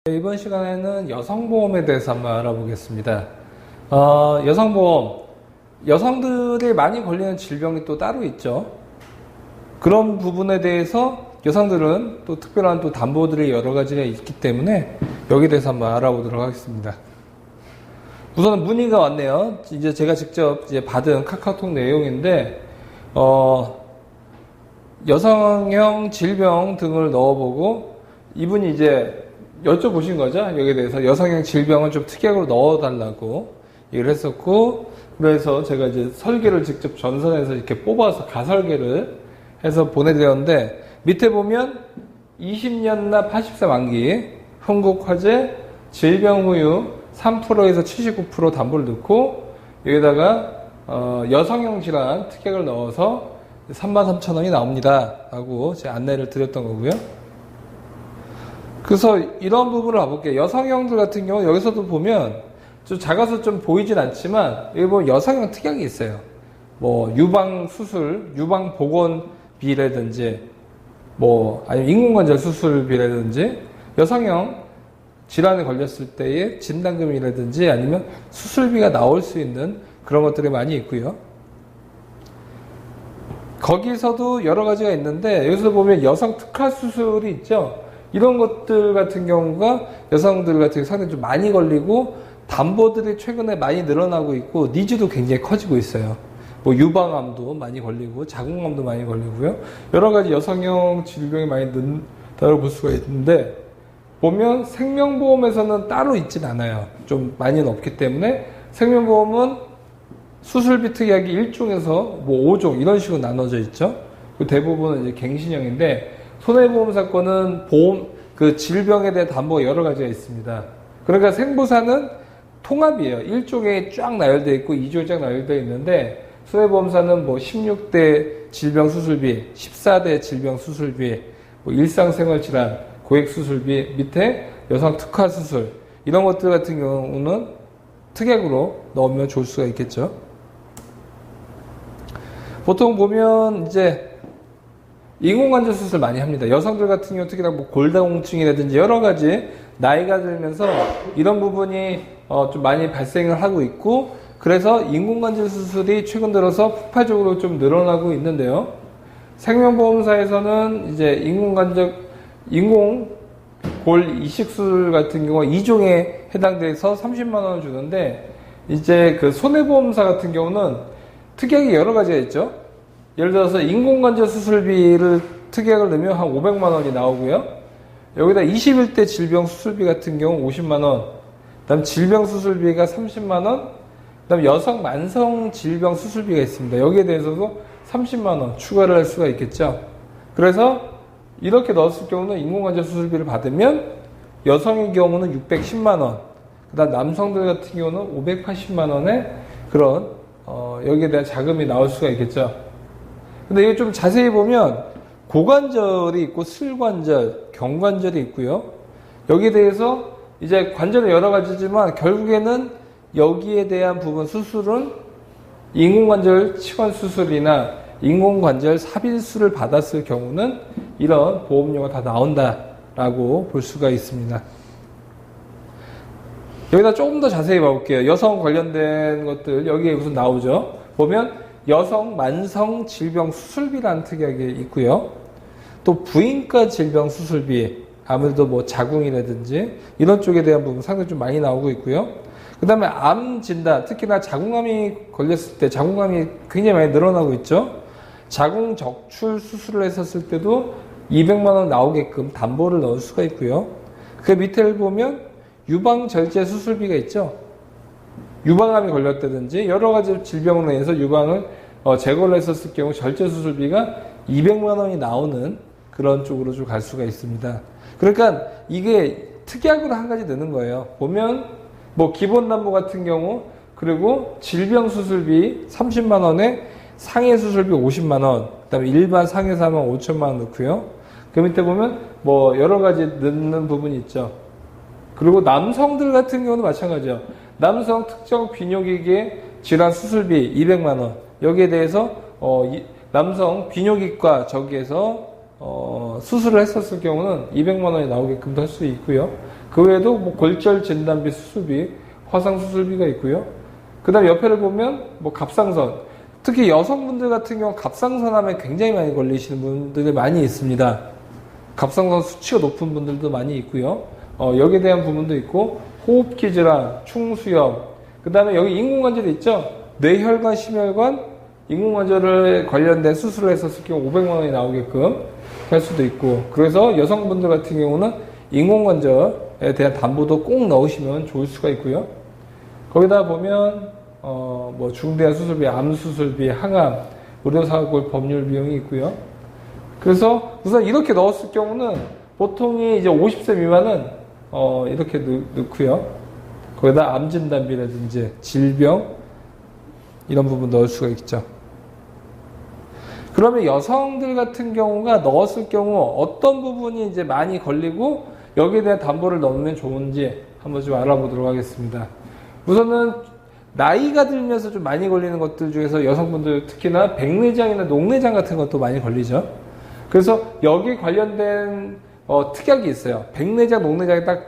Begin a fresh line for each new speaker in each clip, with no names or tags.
이번 시간에는 여성보험에 대해서 한번 알아보겠습니다. 여성보험, 여성들이 많이 걸리는 질병이 또 따로 있죠. 그런 부분에 대해서 여성들은 또 특별한 또 담보들이 여러 가지가 있기 때문에 여기에 대해서 한번 알아보도록 하겠습니다. 우선 문의가 왔네요. 이제 제가 직접 이제 받은 카카오톡 내용인데, 여성형 질병 등을 넣어보고 이분이 이제 여쭤보신 거죠. 여기에 대해서 여성형 질병을 좀 특약으로 넣어달라고 얘기를 했었고, 그래서 제가 이제 설계를 직접 전선에서 이렇게 뽑아서 가설계를 해서 보내드렸는데, 밑에 보면 20년나 80세 만기, 흥국화재, 질병 후유 3%에서 79% 담보를 넣고, 여기다가 여성형 질환 특약을 넣어서 33,000원이 나옵니다 라고 제 안내를 드렸던 거고요. 그래서 이런 부분을 봐볼게요. 여성형들 같은 경우 여기서도 보면 좀 작아서 좀 보이진 않지만 여기 보면 여성형 특약이 있어요. 뭐 유방 수술, 유방 보건비라든지 아니면 인공관절 수술비라든지 여성형 질환에 걸렸을 때의 진단금이라든지 아니면 수술비가 나올 수 있는 그런 것들이 많이 있고요. 거기서도 여러 가지가 있는데 여기서 보면 여성 특화 수술이 있죠. 이런 것들 같은 경우가 여성들 같은 경우 상당히 좀 많이 걸리고 담보들이 최근에 많이 늘어나고 있고 니즈도 굉장히 커지고 있어요. 유방암도 많이 걸리고 자궁암도 많이 걸리고요. 여러 가지 여성형 질병이 많이 는다고 볼 수가 있는데 보면 생명보험에서는 따로 있진 않아요. 좀 많이는 없기 때문에 생명보험은 수술비 특약이 1종에서 5종 이런 식으로 나눠져 있죠. 대부분은 이제 갱신형인데 손해보험 사건은 질병에 대한 담보가 여러 가지가 있습니다. 그러니까 생보사는 통합이에요. 1종에 쫙 나열되어 있고 2종에 쫙 나열되어 있는데 손해보험사는 16대 질병 수술비, 14대 질병 수술비, 일상생활질환, 고액수술비 밑에 여성 특화 수술 이런 것들 같은 경우는 특약으로 넣으면 좋을 수가 있겠죠. 보통 보면 이제 인공관절 수술 많이 합니다. 여성들 같은 경우 특히나 골다공증이라든지 여러 가지 나이가 들면서 이런 부분이 좀 많이 발생을 하고 있고 그래서 인공관절 수술이 최근 들어서 폭발적으로 좀 늘어나고 있는데요. 생명보험사에서는 이제 인공골 이식술 같은 경우 2종에 해당돼서 30만 원을 주는데 이제 그 손해보험사 같은 경우는 특약이 여러 가지가 있죠. 예를 들어서 인공관절 수술비를 특약을 넣으면 한 500만 원이 나오고요. 여기다 21대 질병 수술비 같은 경우 50만 원, 그다음 질병 수술비가 30만 원, 그다음 여성 만성 질병 수술비가 있습니다. 여기에 대해서도 30만 원 추가를 할 수가 있겠죠. 그래서 이렇게 넣었을 경우는 인공관절 수술비를 받으면 여성의 경우는 610만 원, 그다음 남성들 같은 경우는 580만 원의 그런 여기에 대한 자금이 나올 수가 있겠죠. 근데 이거 좀 자세히 보면 고관절이 있고 슬관절, 경관절이 있고요. 여기에 대해서 이제 관절은 여러 가지지만 결국에는 여기에 대한 부분 수술은 인공관절 치관 수술이나 인공관절 삽입술을 받았을 경우는 이런 보험료가 다 나온다라고 볼 수가 있습니다. 여기다 조금 더 자세히 봐볼게요. 여성 관련된 것들 여기에 우선 나오죠. 보면 여성 만성 질병 수술비라는 특약이 있고요. 또 부인과 질병 수술비, 아무래도 자궁이라든지 이런 쪽에 대한 부분 상당히 좀 많이 나오고 있고요. 그 다음에 암 진단, 특히나 자궁암이 걸렸을 때 자궁암이 굉장히 많이 늘어나고 있죠. 자궁 적출 수술을 했었을 때도 200만 원 나오게끔 담보를 넣을 수가 있고요. 그 밑에를 보면 유방절제 수술비가 있죠. 유방암이 걸렸다든지 여러 가지 질병으로 인해서 유방을 제거를 했었을 경우 절제 수술비가 200만 원이 나오는 그런 쪽으로 좀 갈 수가 있습니다. 그러니까 이게 특약으로 한 가지 넣는 거예요. 보면 기본 담보 같은 경우 그리고 질병 수술비 30만 원에 상해 수술비 50만 원, 그다음에 일반 상해 사망 5천만 원 넣고요. 그 밑에 보면 여러 가지 넣는 부분이 있죠. 그리고 남성들 같은 경우는 마찬가지죠. 남성 특정 비뇨기계 질환 수술비 200만 원. 여기에 대해서 남성 비뇨기과 저기에서 수술을 했었을 경우는 200만 원이 나오게끔 할 수 있고요. 그 외에도 뭐 골절 진단비, 수술비, 화상 수술비가 있고요. 그 다음 옆에를 보면 뭐 갑상선, 특히 여성분들 같은 경우 갑상선 하면 굉장히 많이 걸리시는 분들이 많이 있습니다. 갑상선 수치가 높은 분들도 많이 있고요. 여기에 대한 부분도 있고, 호흡기 질환, 충수염, 그 다음에 여기 인공관절도 있죠. 뇌혈관, 심혈관, 인공관절에 관련된 수술을 했었을 경우 500만 원이 나오게끔 할 수도 있고, 그래서 여성분들 같은 경우는 인공관절에 대한 담보도 꼭 넣으시면 좋을 수가 있고요. 거기다 보면 뭐 중대한 수술비, 암 수술비, 항암, 의료사고 법률 비용이 있고요. 그래서 우선 이렇게 넣었을 경우는 보통이 이제 50세 미만은 이렇게 넣고요. 거기다 암 진단비라든지 질병 이런 부분 넣을 수가 있죠. 그러면 여성들 같은 경우가 넣었을 경우 어떤 부분이 이제 많이 걸리고 여기에 대한 담보를 넣으면 좋은지 한번 좀 알아보도록 하겠습니다. 우선은 나이가 들면서 좀 많이 걸리는 것들 중에서 여성분들 특히나 백내장이나 녹내장 같은 것도 많이 걸리죠. 그래서 여기 관련된 특약이 있어요. 백내장, 녹내장이 딱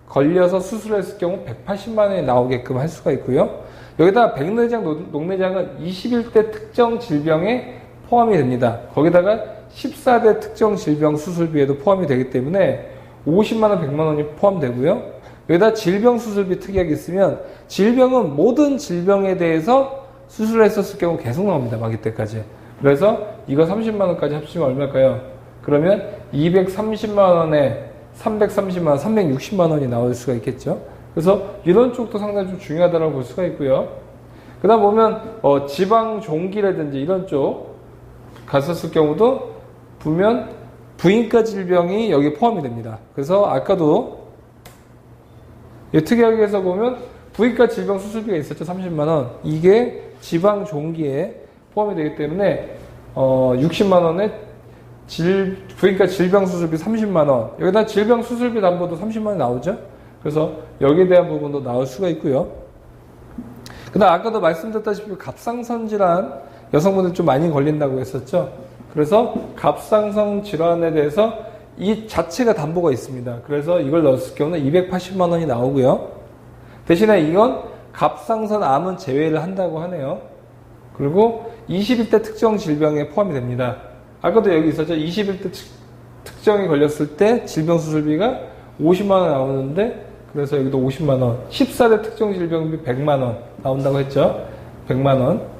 걸려서 수술했을 경우 180만 원이 나오게끔 할 수가 있고요. 여기다 백내장, 녹내장은 21대 특정 질병에 포함이 됩니다. 거기다가 14대 특정 질병 수술비에도 포함이 되기 때문에 50만 원, 100만 원이 포함되고요. 여기다 질병 수술비 특약이 있으면 질병은 모든 질병에 대해서 수술을 했었을 경우 계속 나옵니다. 만기 때까지. 그래서 이거 30만 원까지 합치면 얼마일까요? 그러면 230만 원에 330만 원, 360만 원이 나올 수가 있겠죠. 그래서 이런 쪽도 상당히 좀 중요하다고 볼 수가 있고요. 그 다음 보면 지방 종기라든지 이런 쪽 갔었을 경우도 보면 부인과 질병이 여기 포함이 됩니다. 그래서 아까도 이 특약에서 보면 부인과 질병 수술비가 있었죠. 30만 원. 이게 지방 종기에 포함이 되기 때문에 60만 원에 부인과 질병 수술비 30만 원. 여기다 질병 수술비 담보도 30만 원이 나오죠. 그래서 여기에 대한 부분도 나올 수가 있고요. 그 다음 아까도 말씀드렸다시피 갑상선 질환 여성분들 좀 많이 걸린다고 했었죠. 그래서 갑상선 질환에 대해서 이 자체가 담보가 있습니다. 그래서 이걸 넣었을 경우는 280만 원이 나오고요. 대신에 이건 갑상선 암은 제외를 한다고 하네요. 그리고 21대 특정 질병에 포함이 됩니다. 아까도 여기 있었죠. 21대 특정이 걸렸을 때 질병 수술비가 50만 원 나오는데 그래서 여기도 50만 원. 14대 특정 질병비 100만 원 나온다고 했죠. 100만 원.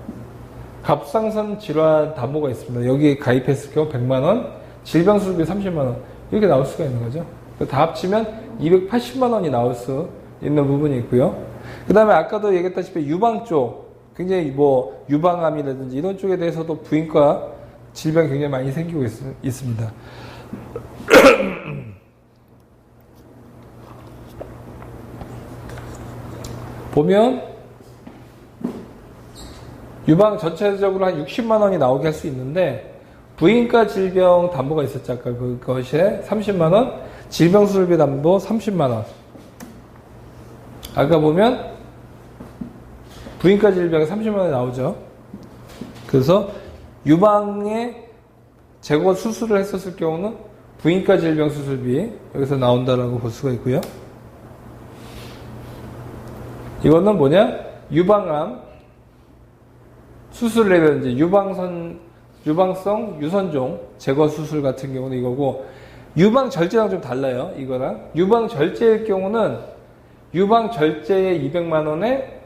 갑상선 질환 담보가 있습니다. 여기 가입했을 경우 100만 원, 질병 수술비 30만 원 이렇게 나올 수가 있는 거죠. 다 합치면 280만 원이 나올 수 있는 부분이 있고요. 그 다음에 아까도 얘기했다시피 유방 쪽 굉장히 뭐 유방암이라든지 이런 쪽에 대해서도 부인과 질병이 굉장히 많이 생기고 있습니다. 보면 유방 전체적으로 한 60만 원이 나오게 할 수 있는데 부인과 질병 담보가 있었죠. 아까 그것에 30만 원, 질병 수술비 담보 30만 원. 아까 보면 부인과 질병에 30만 원이 나오죠. 그래서 유방에 제거 수술을 했었을 경우는 부인과 질병 수술비 여기서 나온다라고 볼 수가 있고요. 이거는 뭐냐? 유방암 수술이라든지 유방성 유선종 제거 수술 같은 경우는 이거고, 유방절제랑 좀 달라요. 이거랑 유방절제일 경우는 유방절제에 200만 원에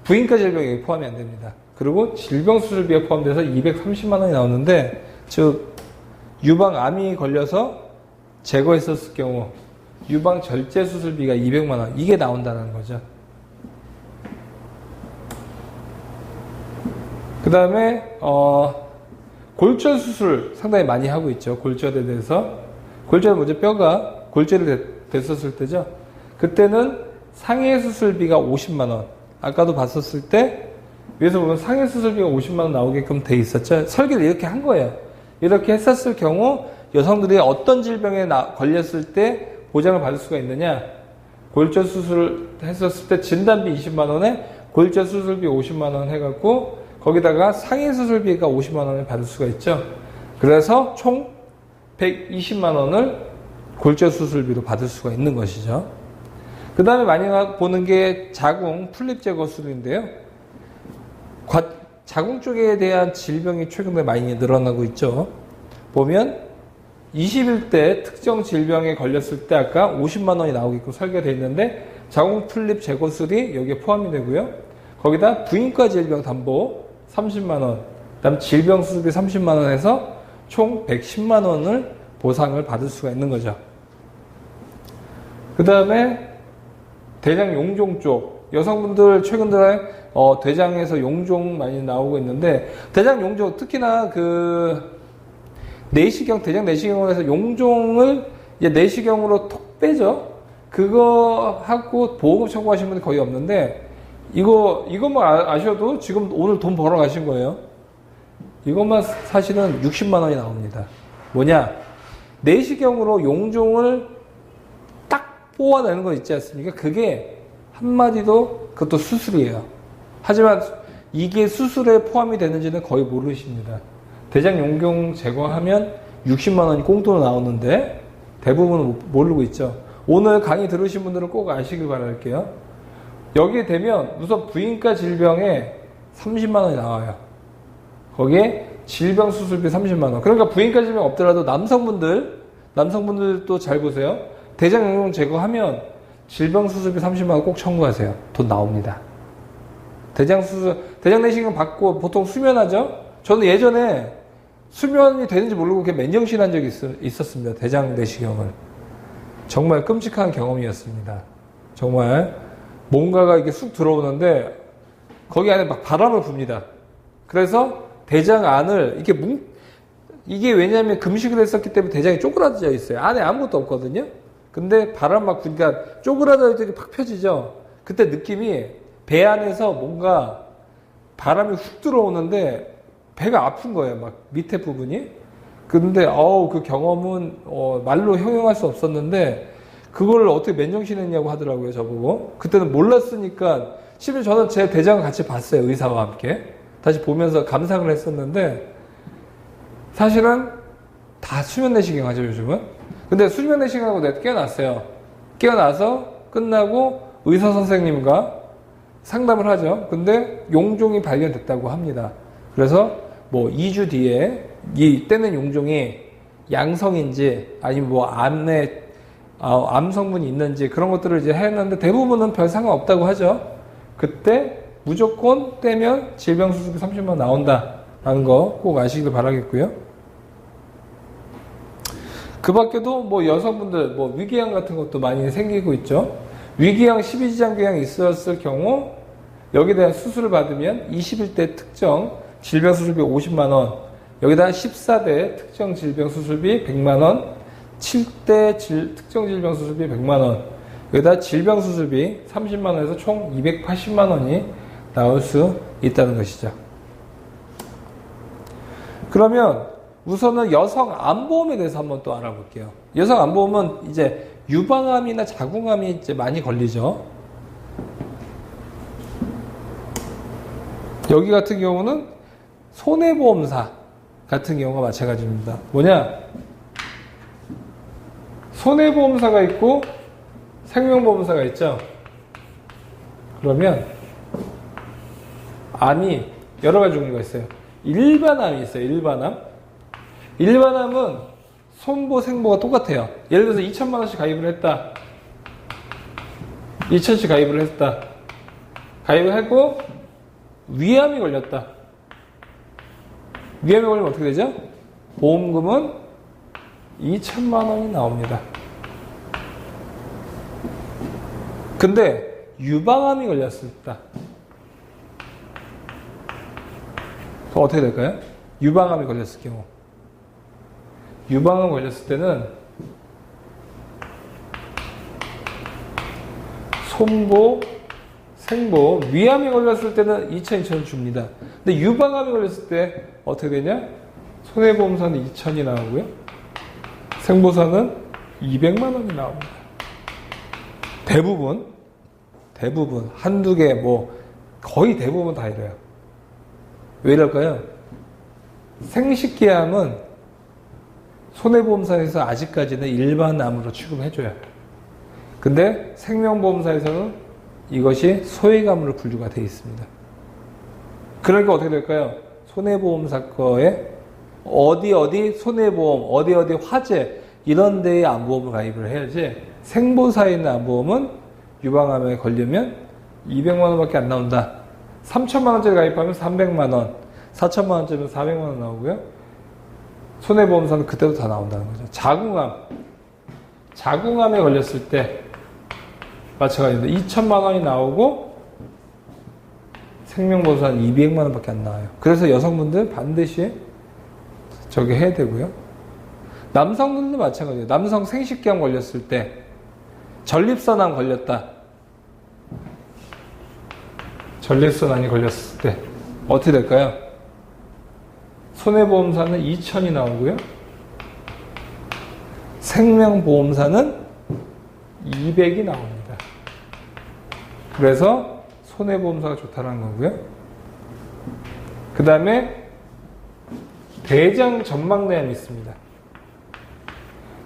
부인과 질병에 포함이 안 됩니다. 그리고 질병 수술비가 포함돼서 230만 원이 나오는데, 즉 유방암이 걸려서 제거했었을 경우 유방절제 수술비가 200만 원 이게 나온다는 거죠. 그 다음에 골절 수술 상당히 많이 하고 있죠. 골절에 대해서. 골절은 먼저 뼈가 골절이 됐었을 때죠. 그때는 상해 수술비가 50만 원. 아까도 봤었을 때 위에서 보면 상해 수술비가 50만 원 나오게끔 돼 있었죠. 설계를 이렇게 한 거예요. 이렇게 했었을 경우 여성들이 어떤 질병에 걸렸을 때 보장을 받을 수가 있느냐. 골절 수술 했었을 때 진단비 20만 원에 골절 수술비 50만 원 해갖고 거기다가 상해 수술비가 50만 원을 받을 수가 있죠. 그래서 총 120만 원을 골절 수술비로 받을 수가 있는 것이죠. 그 다음에 많이 보는 게 자궁 풀립 제거술인데요. 자궁 쪽에 대한 질병이 최근에 많이 늘어나고 있죠. 보면 21대 특정 질병에 걸렸을 때 아까 50만 원이 나오게끔 설계되어 있는데 자궁 풀립 제거술이 여기에 포함이 되고요. 거기다 부인과 질병 담보 30만 원, 그다음 질병 수술비 30만 원에서 총 110만 원을 보상을 받을 수가 있는 거죠. 그 다음에 대장 용종 쪽, 여성분들 최근 들어 대장에서 용종 많이 나오고 있는데, 대장 용종, 특히나 내시경, 대장 내시경에서 용종을 이제 내시경으로 톡 빼죠. 그거 하고 보험금 청구하시는 분이 거의 없는데, 이것만 아셔도 지금 오늘 돈 벌어 가신 거예요. 이것만 사실은 60만 원이 나옵니다. 뭐냐? 내시경으로 용종을 딱 뽑아내는 거 있지 않습니까? 그게 한마디도 그것도 수술이에요. 하지만 이게 수술에 포함이 되는지는 거의 모르십니다. 대장 용종 제거하면 60만 원이 공짜로 나오는데 대부분은 모르고 있죠. 오늘 강의 들으신 분들은 꼭 아시길 바랄게요. 여기에 되면 우선 부인과 질병에 30만 원이 나와요. 거기에 질병 수술비 30만 원. 그러니까 부인과 질병 없더라도 남성분들도 잘 보세요. 대장 용종 제거하면 질병 수술비 30만 원 꼭 청구하세요. 돈 나옵니다. 대장 내시경 받고 보통 수면하죠? 저는 예전에 수면이 되는지 모르고 그냥 맨정신 한 적이 있었습니다. 대장 내시경을. 정말 끔찍한 경험이었습니다. 정말 뭔가가 이렇게 쑥 들어오는데 거기 안에 막 바람을 붑니다. 그래서 대장 안을 이게 왜냐하면 금식을 했었기 때문에 대장이 쪼그라져 있어요. 안에 아무것도 없거든요. 근데 바람 막 부니까 쪼그라져 있더니 팍 펴지죠. 그때 느낌이 배 안에서 뭔가 바람이 훅 들어오는데 배가 아픈 거예요. 막 밑에 부분이. 근데 그 경험은 말로 형용할 수 없었는데 그걸 어떻게 맨정신했냐고 하더라고요. 저보고. 그때는 몰랐으니까 심지어 저는 제 대장을 같이 봤어요. 의사와 함께. 다시 보면서 감상을 했었는데 사실은 다 수면 내시경 하죠. 요즘은. 근데 수면 내시경하고 내가 깨어났어요. 깨어나서 끝나고 의사 선생님과 상담을 하죠. 근데 용종이 발견됐다고 합니다. 그래서 뭐 2주 뒤에 이 떼는 용종이 양성인지 아니면 뭐 암에 암 성분이 있는지 그런 것들을 이제 했는데 대부분은 별 상관없다고 하죠. 그때 무조건 떼면 질병 수술비 30만 원 나온다라는 거 꼭 아시길 바라겠고요. 그 밖에도 뭐 여성분들 뭐 위궤양 같은 것도 많이 생기고 있죠. 위궤양 12지장궤양이 있었을 경우 여기에 대한 수술을 받으면 21대 특정 질병 수술비 50만 원, 여기다 14대 특정 질병 수술비 100만 원, 7대 특정 질병 수술비 100만 원, 여기다 질병 수술비 30만 원에서 총 280만 원이 나올 수 있다는 것이죠. 그러면 우선은 여성 암보험에 대해서 한번 또 알아볼게요. 여성 암보험은 이제 유방암이나 자궁암이 이제 많이 걸리죠. 여기 같은 경우는 손해보험사 같은 경우가 마찬가지입니다. 뭐냐? 손해보험사가 있고 생명보험사가 있죠. 그러면 암이 여러 가지 종류가 있어요. 일반암이 있어요. 일반암은 손보, 생보가 똑같아요. 예를 들어서 2천만 원씩 가입을 했다. 2천씩 가입을 했다. 가입을 했고 위암이 걸렸다. 위암이 걸리면 어떻게 되죠? 보험금은 2천만 원이 나옵니다. 근데 유방암이 걸렸을 때 어떻게 될까요? 유방암이 걸렸을 경우 유방암 걸렸을 때는 손보, 생보, 위암이 걸렸을 때는 2,000원 줍니다. 근데 유방암이 걸렸을 때 어떻게 되냐? 손해보험사는 2,000이 나오고요. 생보사는 200만 원이 나옵니다. 대부분 한두 개 뭐 거의 대부분 다 이래요. 왜 이럴까요? 생식기암은 손해보험사에서 아직까지는 일반암으로 취급해줘요. 근데 생명보험사에서는 이것이 소외감으로 분류가 되어 있습니다. 그러니까 어떻게 될까요? 손해보험사 거에 어디 손해보험, 어디 화재 이런 데에 안보험을 가입을 해야지 생보사에 있는 안보험은 유방암에 걸리면 200만 원밖에 안 나온다. 3천만 원짜리 가입하면 300만 원, 4천만 원짜리면 400만 원 나오고요. 손해보험사는 그때도 다 나온다는 거죠. 자궁암에 걸렸을 때 마찬가지인데 2천만 원이 나오고 생명보험사는 200만 원밖에 안 나와요. 그래서 여성분들 반드시 저기 해야 되고요. 남성분들도 마찬가지예요. 남성 생식기암 걸렸을 때 전립선암 걸렸다. 전립선암이 걸렸을 때 어떻게 될까요? 손해보험사는 2천이 나오고요. 생명보험사는 200이 나옵니다. 그래서 손해보험사가 좋다는 거고요. 그 다음에 대장전막내암이 있습니다.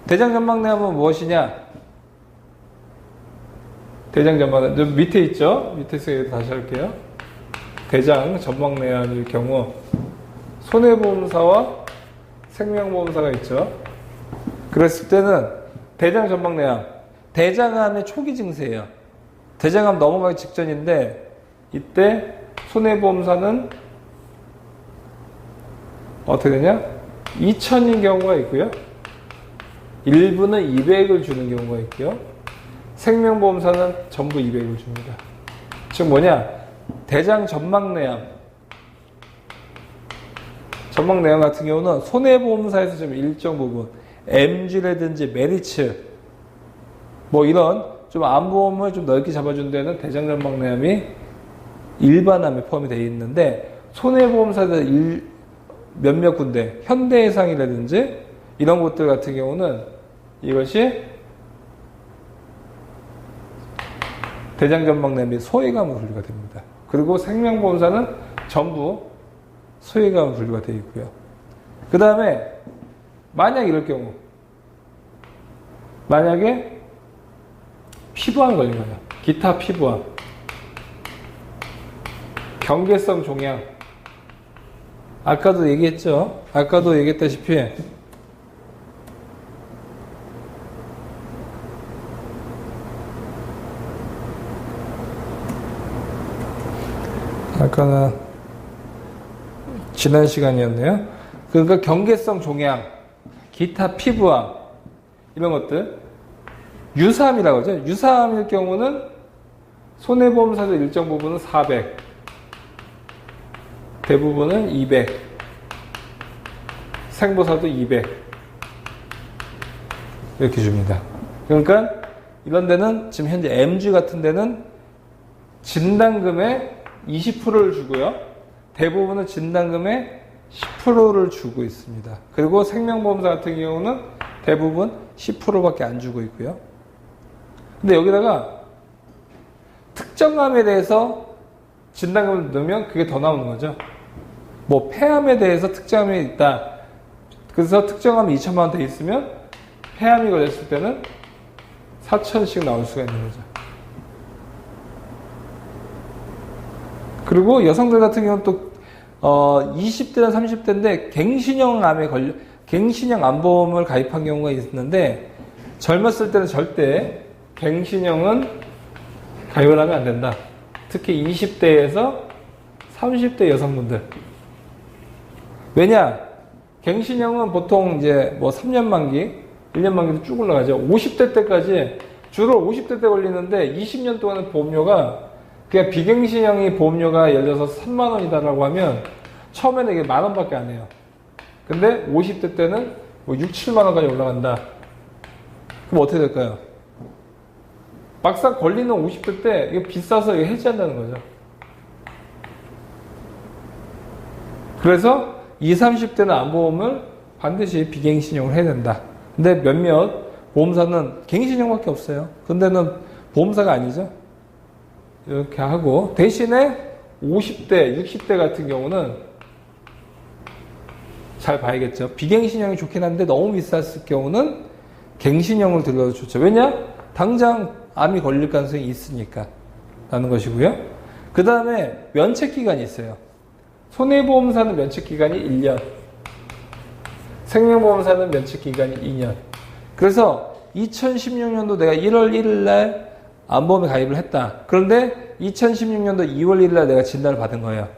대장전막내암은 무엇이냐? 대장전막내암 밑에 있죠? 밑에서 다시 할게요. 대장전막내암일 경우 손해보험사와 생명보험사가 있죠. 그랬을 때는 대장전막내암, 대장암의 초기 증세예요. 대장암 넘어가기 직전인데 이때 손해보험사는 어떻게 되냐? 2천인 경우가 있고요. 일부는 200을 주는 경우가 있고요. 생명보험사는 전부 200을 줍니다. 즉 뭐냐? 대장전막내암, 전막내암 같은 경우는 손해보험사에서 좀 일정 부분 MG라든지 메리츠 뭐 이런 좀 암보험을 좀 넓게 잡아준 데는 대장전막내암이 일반암에 포함이 되어 있는데 손해보험사들 몇몇 군데 현대해상이라든지 이런 곳들 같은 경우는 이것이 대장전막내암이 소외감으로 분류가 됩니다. 그리고 생명보험사는 전부 소외감으로 분류가 되어 있고요. 그 다음에 만약 이럴 경우 만약에 피부암이 걸린 거예요. 기타 피부암, 경계성 종양. 아까도 얘기했다시피 아까는 지난 시간이었네요. 그러니까 경계성 종양, 기타 피부암 이런 것들 유사암이라고 하죠. 유사암일 경우는 손해보험사도 일정 부분은 400, 대부분은 200, 생보사도 200 이렇게 줍니다. 그러니까 이런 데는 지금 현재 MG 같은 데는 진단금의 20%를 주고요. 대부분은 진단금의 10%를 주고 있습니다. 그리고 생명보험사 같은 경우는 대부분 10%밖에 안 주고 있고요. 근데 여기다가 특정암에 대해서 진단금을 넣으면 그게 더 나오는 거죠. 뭐 폐암에 대해서 특정암이 있다. 그래서 특정암이 2천만 원 돼 있으면 폐암이 걸렸을 때는 4천씩 나올 수가 있는 거죠. 그리고 여성들 같은 경우는 또 20대나 30대인데 갱신형 암보험을 가입한 경우가 있는데 젊었을 때는 절대 갱신형은 가입을 하면 안 된다. 특히 20대에서 30대 여성분들. 왜냐? 갱신형은 보통 이제 뭐 3년 만기, 1년 만기도 쭉 올라가죠. 50대 때까지, 주로 50대 때 걸리는데 20년 동안은 보험료가 그냥 비갱신형이 보험료가 예를 들어서 3만 원이다라고 하면 처음에는 이게 만 원밖에 안 해요. 근데 50대 때는 뭐 6, 7만 원까지 올라간다. 그럼 어떻게 될까요? 막상 걸리는 50대 때 이거 비싸서 이거 해지한다는 거죠. 그래서 20, 30대는 암보험을 반드시 비갱신형을 해야 된다. 근데 몇몇 보험사는 갱신형밖에 없어요. 근데는 보험사가 아니죠. 이렇게 하고 대신에 50대, 60대 같은 경우는 잘 봐야겠죠. 비갱신형이 좋긴 한데 너무 비쌌을 경우는 갱신형을 들어도 좋죠. 왜냐? 당장 암이 걸릴 가능성이 있으니까 라는 것이고요. 그 다음에 면책기간이 있어요. 손해보험사는 면책기간이 1년, 생명보험사는 면책기간이 2년. 그래서 2016년도 내가 1월 1일 날 암보험에 가입을 했다. 그런데 2016년도 2월 1일 날 내가 진단을 받은 거예요.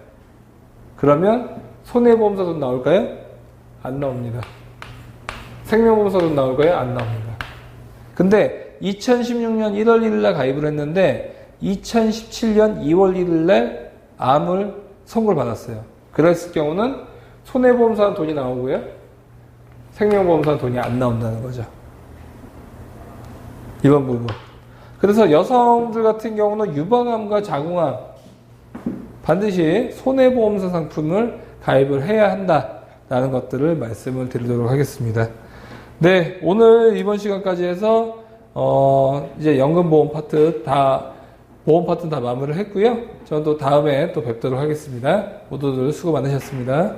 그러면 손해보험사 돈 나올까요? 안 나옵니다. 생명보험사 돈 나올까요? 안 나옵니다. 근데 2016년 1월 1일 날 가입을 했는데 2017년 2월 1일 날 암을 선고를 받았어요. 그랬을 경우는 손해보험사는 돈이 나오고요. 생명보험사는 돈이 안 나온다는 거죠. 이번 부분. 그래서 여성들 같은 경우는 유방암과 자궁암 반드시 손해보험사 상품을 가입을 해야 한다라는 것들을 말씀을 드리도록 하겠습니다. 네, 오늘 이번 시간까지 해서 이제 연금보험 파트 보험 파트는 다 마무리를 했고요. 저는 또 다음에 또 뵙도록 하겠습니다. 모두들 수고 많으셨습니다.